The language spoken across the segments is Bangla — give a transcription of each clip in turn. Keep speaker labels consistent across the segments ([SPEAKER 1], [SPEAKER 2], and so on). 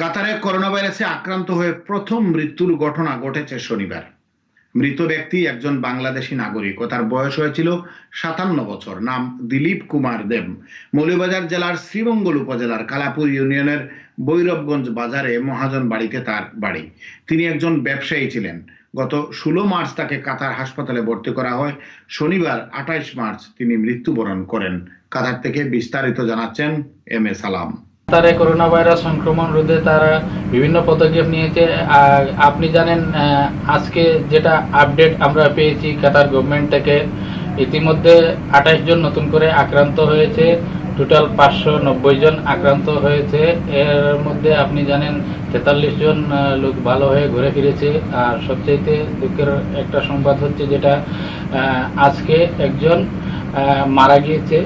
[SPEAKER 1] কাতারে করোনা ভাইরাসে আক্রান্ত হয়ে প্রথম মৃত্যুর ঘটনা ঘটেছে শনিবার। মৃত ব্যক্তি একজন বাংলাদেশি নাগরিক ও তার বয়স হয়েছিল 57 বছর। নাম দিলীপ কুমার দেব। মৌলভীবাজার জেলার শ্রীমঙ্গল উপজেলার কালাপুর ইউনিয়নের বৈরবগঞ্জ বাজারে মহাজন বাড়িতে তার বাড়ি। তিনি একজন ব্যবসায়ী ছিলেন। গত 16 মার্চ তাকে কাতার হাসপাতালে ভর্তি করা হয়। শনিবার 28 মার্চ তিনি মৃত্যুবরণ করেন। কাতার থেকে বিস্তারিত জানাচ্ছেন এম এ সালাম।
[SPEAKER 2] কাতারে করোনা ভাইরাস সংক্রমণ রোধে তারা বিভিন্ন পদক্ষেপ নিয়েছে। আর আপনি জানেন, আজকে যেটা আপডেট আমরা পেয়েছি কাতার গভর্নমেন্ট থেকে, ইতিমধ্যে 28 জন নতুন করে আক্রান্ত হয়েছে। টোটাল 590 জন আক্রান্ত হয়েছে। এর মধ্যে আপনি জানেন 43 জন লোক ভালো হয়ে ঘুরে ফিরেছে। আর সবচেয়ে দুঃখের একটা সংবাদ হচ্ছে যেটা আজকে একজন মারা গিয়েছে।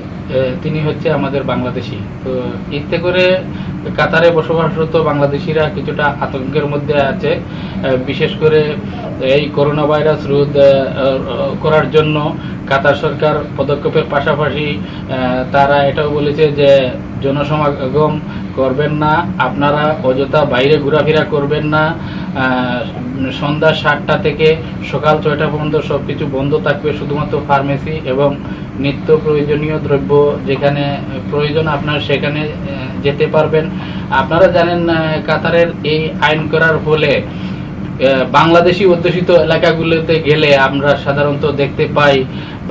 [SPEAKER 2] তিনি হচ্ছে আমাদের বাংলাদেশি। তো এতে করে কাতারে বসবাসরত বাংলাদেশিরা কিছুটা আতঙ্কের মধ্যে আছে। বিশেষ করে এই করোনা ভাইরাস রোধ করার জন্য কাতার সরকার পদক্ষেপের পাশাপাশি তারা এটাও বলেছে যে জনসমাগম করবেন না, আপনারা অযথা বাইরে ঘোরাফেরা করবেন না। সন্ধ্যা 7টা থেকে সকাল 6টা পর্যন্ত সবকিছু বন্ধ থাকবে। শুধুমাত্র ফার্মেসি এবং নিত্য প্রয়োজনীয় দ্রব্য যেখানে প্রয়োজন আপনার সেখানে যেতে পারবেন। আপনারা জানেন কাতারের এই আইন করার ফলে বাংলাদেশি অধ্যুষিত এলাকাগুলোতে গেলে আমরা সাধারণত দেখতে পাই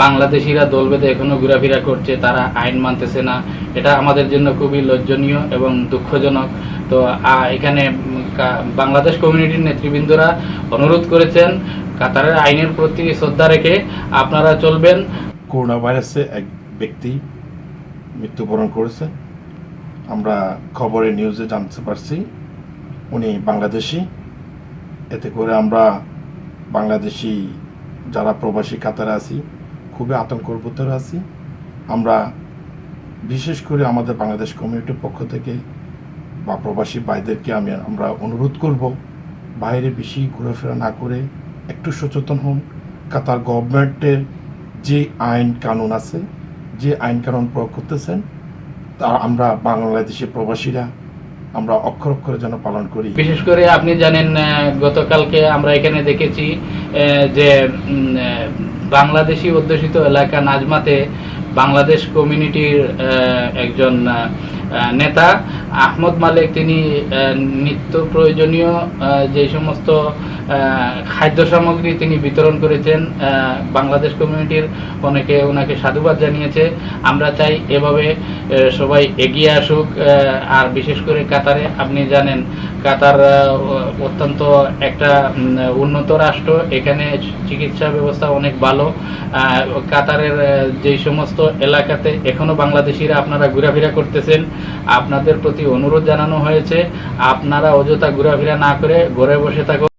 [SPEAKER 2] বাংলাদেশিরা দল বেঁধে এখনো ঘোরাফেরা করছে, তারা আইন মানতেছে না। এটা আমাদের জন্য খুবই লজ্জনীয় এবং দুঃখজনক। তো এখানে বাংলাদেশ কমিউনিটির নেতৃবৃন্দরা অনুরোধ করেছেন কাতারের আইনের প্রতি শ্রদ্ধা রেখে আপনারা চলবেন।
[SPEAKER 3] করোনা ভাইরাসে এক ব্যক্তি মৃত্যুবরণ করেছে। আমরা খবরে নিউজে জানতে পারছি উনি বাংলাদেশি। এতে করে আমরা বাংলাদেশি যারা প্রবাসী কাতারে আছি খুবই আতঙ্কের ভিতরে আছি। আমরা বিশেষ করে আমাদের বাংলাদেশ কমিউনিটির পক্ষ থেকে বা প্রবাসী ভাইদেরকে আমরা অনুরোধ করব, বাইরে বেশি ঘোরাফেরা না করে একটু সচেতন হন। কাতার গভর্নমেন্টের যে আইন কানুন আছে, যে আইন কানুন প্রয়োগ করতেছেন তা আমরা বাংলাদেশি প্রবাসীরা আমরা অক্ষর অক্ষরে যেন পালন করি।
[SPEAKER 2] বিশেষ করে আপনি জানেন গতকালকে আমরা এখানে দেখেছি যে বাংলাদেশি অধ্যুষিত এলাকা নাজমাতে বাংলাদেশ কমিউনিটির একজন নেতা আহমদ মালিক তিনি নিত্য প্রয়োজনীয় যে সমস্ত খাদ্য সামগ্রী তিনি বিতরণ করেছেন। বাংলাদেশ কমিউনিটির অনেকে ওনাকে সাধুবাদ জানিয়েছে। আমরা চাই এভাবে সবাই এগিয়ে আসুক। আর বিশেষ করে কাতারে আপনি জানেন কাতার অত্যন্ত একটা উন্নত রাষ্ট্র, এখানে চিকিৎসা ব্যবস্থা অনেক ভালো। কাতারের যে সমস্ত এলাকাতে এখনো বাংলাদেশিরা আপনারা ঘোরাফেরা করতেছেন, আপনাদের প্রতি অনুরোধ জানানো হয়েছে আপনারা অযথা ঘোরাফেরা না করে ঘরে বসে থাকুন।